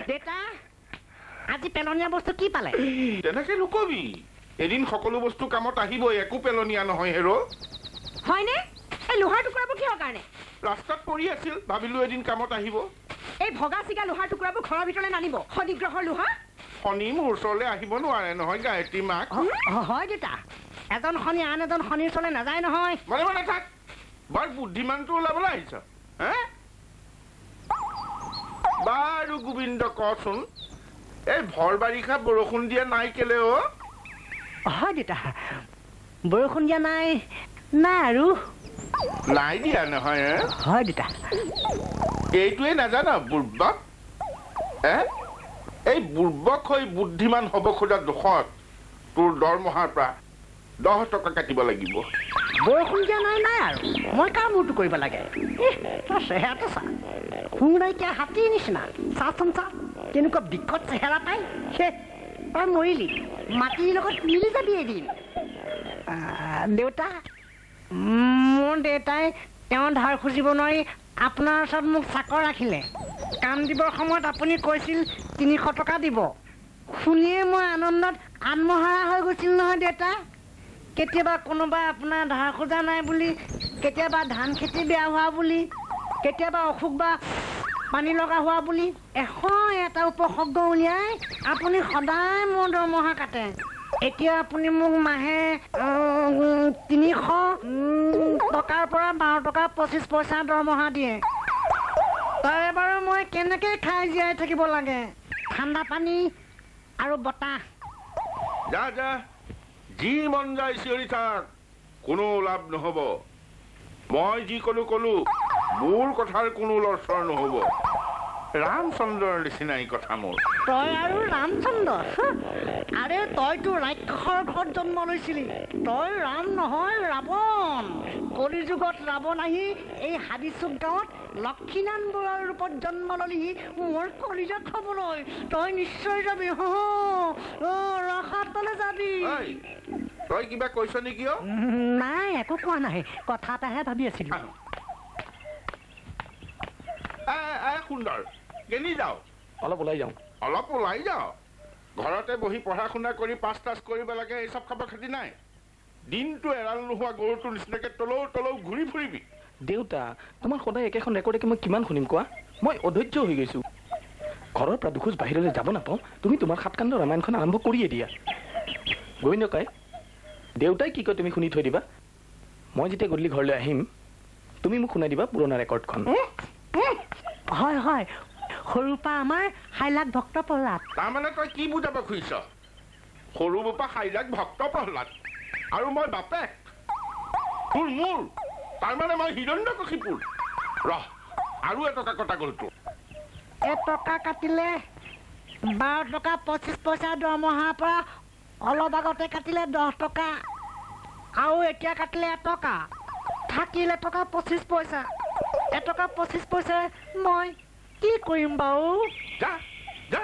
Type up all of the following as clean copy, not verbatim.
দেউতা আজি পেলনীয়া বস্তু কি পালে তেনেকে নকবি এদিন সকলো বস্তু কামত আহিবই একো পেলনীয়া নহয় হেৰো হয়নে এই লোহাৰ টুকুৰাবোৰ কিহৰ কাৰণে ৰাস্তাত পৰি আছিল ভাবিলো এদিন কামত আহিব এই ভগা চিগা লোহাৰ টুকুৰাবোৰ ঘৰৰ ভিতৰলৈ নানিব শনিগ্ৰহৰ লোহা শনি মোৰ ওচৰলৈ আহিব নোৱাৰে নহয় গায়ত্ৰী মাক হয় দেউতা এজন শনি আন এজন শনিৰ ওচৰলৈ নাযায় নহয় মানে মানে থাক বৰ বুদ্ধিমানটো ওলাবলৈ আহিছ হে বাৰু গোবিন্দ কচোন এই ভৰ বাৰিষা বৰষুণ দিয়া নাই কেলে হয় দেউতা বৰষুণ দিয়া নাই নাই আৰু নাই দিয়া নহয় হয় দেউতা এইটোৱে নাজানা বুৰ্বক এই বুৰ্বক হৈ বুদ্ধিমান হ'ব খোজা দুখত তোৰ দৰমহাৰ পৰা 10 টকা কাটিব লাগিব বৰষুণ দিয়া নাই নাই আৰু মই কাৰ মূৰটো কৰিব লাগে তোৰ চেহেৰাটো চা সুৰ নাইকিয়া হাতীৰ নিচিনা চাচোন চা কেনেকুৱা বিকট চেহেৰা পাই তই মৰিলি মাটিৰ লগত মিলি যাবি এদিন দেউতা মোৰ দেউতাই তেওঁ ধাৰ খুজিব নোৱাৰি আপোনাৰ ওচৰত মোক চাকৰ ৰাখিলে কাম দিবৰ সময়ত আপুনি কৈছিল 300 টকা দিব শুনিয়ে মই আনন্দত আত্মহাৰা হৈ গৈছিল নহয় দেউতা কেতিয়াবা কোনোবাই আপোনাৰ ধাৰ খোজা নাই বুলি কেতিয়াবা ধান খেতি বেয়া হোৱা বুলি কেতিয়াবা অসুখ বা পানী লগা হোৱা বুলি এটা উপসৰ্গ উলিয়াই আপুনি সদায় মোৰ দৰমহা কাটে এতিয়া আপুনি মোক মাহে 300 টকাৰ পৰা 12 টকা 25 পইচা দৰমহা দিয়ে তাৰে বাৰু মই কেনেকে খাই জীয়াই থাকিব লাগে ঠাণ্ডা পানী আৰু বতাহ যা যা যি মন যায় চিঞৰি থাক কোনো লাভ নহ'ব মই যি কলো মোৰ কথাৰ কোনো লৰচৰ নহ'ব ৰামচন্দ্ৰৰ নিচিনাই কথা মোৰ তই আৰু ৰামচন্দ্ৰ আৰে তইতো ৰাক্ষসৰ ঘৰত জন্ম লৈছিলি তই ৰাম নহয় ৰাৱণ কলিযুগত ৰাৱণ আহি এই হাবিচুক গাঁৱত লক্ষীনাৰায়ণ বৰুৱাৰ ৰূপত জন্ম ললিহি মোৰ কলিজাত খাবলৈ তই নিশ্চয় যাবি ৰখাতলৈ যাবি তই কিবা কৈছ নেকি নাই একো কোৱা নাই কথা এটাহে ভাবি আছিলো সুন্দৰ কেনি যাও অলপ ওলাই যাও ঘৰতে বহি পঢ়া শুনা কৰি পাছ টাছ কৰিব লাগে এই সব খবৰ খাতি নাই দিনটো এৰাল নোহোৱা গৰুটোৰ নিচিনাকে তলৌ ঘূৰি ফুৰিবি দেউতা তোমাৰ সদায় একেখন ৰেকৰ্ডকে মই কিমান শুনিম কোৱা মই অধৈৰ্য হৈ গৈছো ঘৰৰ পৰা দুখোজ বাহিৰলৈ যাব নাপাওঁ তুমি তোমাৰ সাতকাণ্ড ৰামায়ণখন আৰম্ভ কৰিয়ে দিয়া গোবিন্দ কয় দেউতাই কি কয় তুমি শুনি থৈ দিবা মই যেতিয়া গধূলি ঘৰলৈ আহিম তুমি মোক শুনাই দিবা পুৰণা ৰেকৰ্ডখন হয় হয় সৰুৰ পৰা আমাৰ হাইলাক ভক্ত প্ৰহ্লাদ তাৰমানে তই কি বুজাব খুজিছ সৰুৰ পৰা হাইলাক ভক্ত প্ৰহ্লাদ আৰু মই বাপেক তোৰ মোৰ তাৰমানে মই হিৰণ্যকশিপুৰ ৰহ আৰু এটকা কটা গ'ল তোৰ এটকা কাটিলে 12 টকা 25 পইচা দৰমহাৰ পৰা অলপ আগতে কাটিলে 10 টকা আৰু এতিয়া কাটিলে এটকা থাকিলে টকা 25 পইচা এটকা 25 পইচা মই কি কৰিম বাৰু যা যা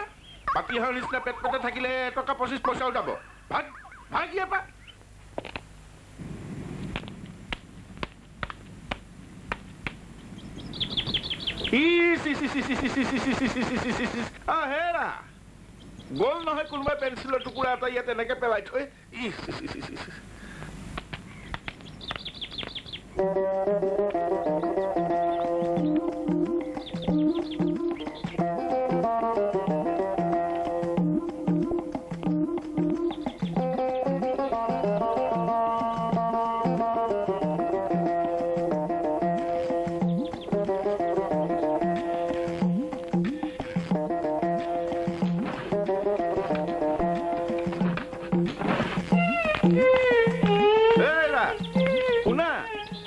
পাতিহাঁহৰ নিচিনা পেট পেটে থাকিলে এটকা 25 পইচাও যাব ভাগ ভাগ ইয়াৰ পৰা হেৰা গ'ল নহয় কোনোবাই পেঞ্চিলৰ টুকুৰা এটা ইয়াত এনেকে পেলাই থৈ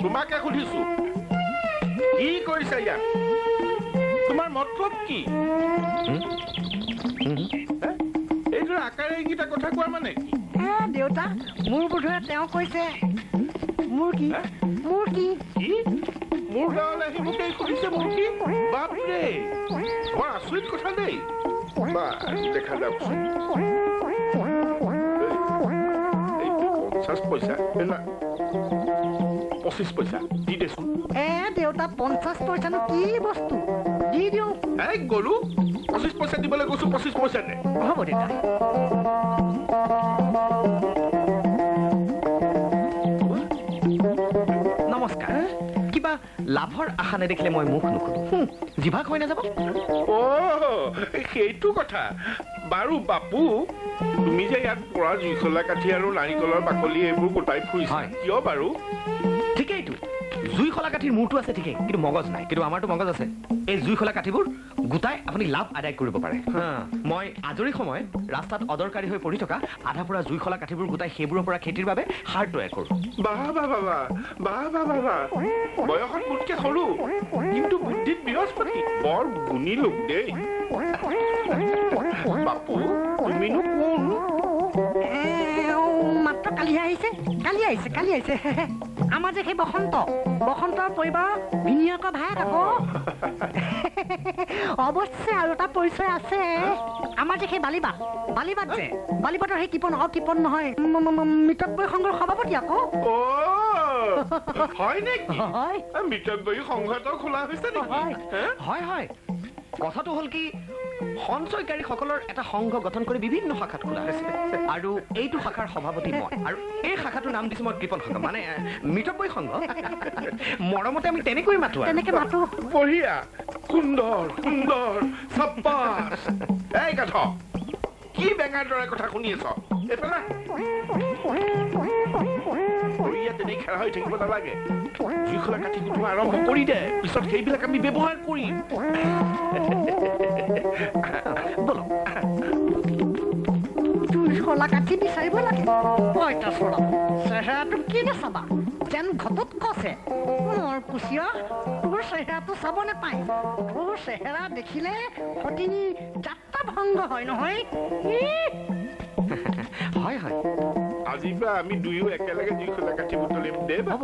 তোমাকে সুধিছো কি কৰিছা ইয়াত তোমাৰ মতলব কি এইটো আকাৰে এইকেইটা কথা কোৱা মানে কি দেউতা মোৰ বোধহয় তেওঁ কৈছে মোৰ কি মোৰ কি মোৰ গাঁৱলৈ আহি মোক সুধিছে মোৰ কি বাপৰে বৰ আচৰিত কথা দেই দেখা যাওকচোন 50 পইচা 25 পইচা দি দেচোন দেউতা 50 পইচানো কি বস্তু দিওঁ এই গৰু 25 পইচা দিবলৈ কৈছো 25 পইচা দে হ'ব দেউতা নমস্কাৰ কিবা লাভৰ আশা নেদেখিলে মই মুখ নুখোলো জিভাক হৈ নাযাব সেইটো কথা বাৰু বাপু তুমি যে ইয়াত পৰা জুইশলা কাঠি আৰু নাৰিকলৰ বাকলি এইবোৰ গোটাই ফুৰিছা কিয় বাৰু ঠিকেইটো জুইশলা কাঠিৰ মূৰটো আছে ঠিকেই কিন্তু মগজ নাই কিন্তু আমাৰতো মগজ আছে এই জুইশলা কাঠিবোৰ গোটাই আপুনি লাভ আদায় কৰিব পাৰে মই আজৰি সময়ত ৰাস্তাত অদৰকাৰী হৈ পৰি থকা আধা পৰা জুইশলা কাঠিবোৰ গোটাই সেইবোৰৰ পৰা খেতিৰ বাবে সাৰ তৈয়াৰ কৰোঁ বয়সত মোতকে সৰু কিন্তু বুদ্ধিত বৃহস্পতি বৰ গুণী লোক দেই বাপু তুমিনো কোন মাত্ৰ কালি আহিছে আমাৰ যে সেই বসন্তৰ পৰিবাৰৰ ভিনিয়েকৰ ভায়েক আকৌ অৱশ্যে আৰু এটা পৰিচয় আছে আমাৰ যে সেই বালিবাট যে বালিবাটৰ সেই কিপন নহয় মিতব্যয়ী সংঘৰ সভাপতি আকৌ হয় নেকি মিতব্যয়ী সংঘ এটাও খোলা হৈছে নেকি হয় কথাটো হ'ল কি সঞ্চয়কাৰীসকলৰ এটা সংঘ গঠন কৰি বিভিন্ন শাখাত খোলা হৈছে আৰু এইটো শাখাৰ সভাপতি মই আৰু এই শাখাটোৰ নাম দিছো মই কৃপন সংঘ মানে মিতব্যয়ী সংঘ মৰমতে আমি তেনেকৈ মাতো বঢ়িয়া সুন্দৰ চাব্বাছ এই কাঠ কি বেঙাৰ দৰে কথা শুনি আছ এইফালে তেনেই খেলা হৈ থাকিব নালাগে জুইশলা কাঠি কুটোৱা আৰম্ভ কৰি দে পিছত সেইবিলাক আমি ব্যৱহাৰ কৰিম বলক জুইশলা কাঠি বিচাৰিব লাগে চেহেৰাটো কি নাচাবা যেন ঘটত কছে মোৰ কুচিয়া তোৰ চেহেৰাটো চাব নাপায় তোৰ চেহেৰা দেখিলে সতিনী যাত্ৰা ভংগ হয় নহয় হয় আজিৰ পৰা আমি দুয়ো একেলগে জুইশলা কাঠি বুটলিম দে হ'ব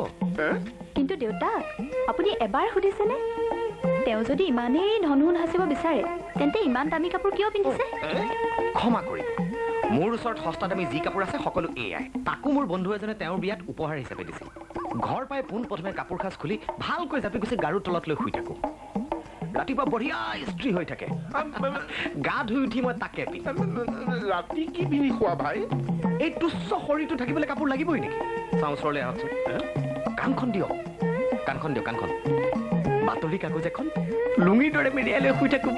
কিন্তু দেউতা আপুনি এবাৰ সুধিছেনে তেওঁ যদি ইমানেই ধনহুন সাঁচিব বিচাৰে তেন্তে ইমান দামী কাপোৰ কিয় পিন্ধিছে ক্ষমা কৰি মোৰ ওচৰত সস্তা দামী যি কাপোৰ আছে সকলো এয়াই তাকো মোৰ বন্ধু এজনে তেওঁৰ বিয়াত উপহাৰ হিচাপে দিছিল ঘৰ পাই পোনপ্ৰথমে কাপোৰ সাজ খুলি ভালকৈ জাপি গুচি গাৰুৰ তলত লৈ শুই থাকো ৰাতিপুৱা বঢ়িয়া ইস্ত্ৰি হৈ থাকে গা ধুই উঠি মই তাকে ৰাতি কি পিন্ধি খোৱা ভাই এই তুচ্ছ শৰীৰটো থাকিবলৈ কাপোৰ লাগিবই নেকি চাওঁ ওচৰলৈ আহকচোন কাণখন দিয়ক বাতৰি কাগজ এখন লুঙিৰ দৰে মেৰিয়াই লৈ শুই থাকো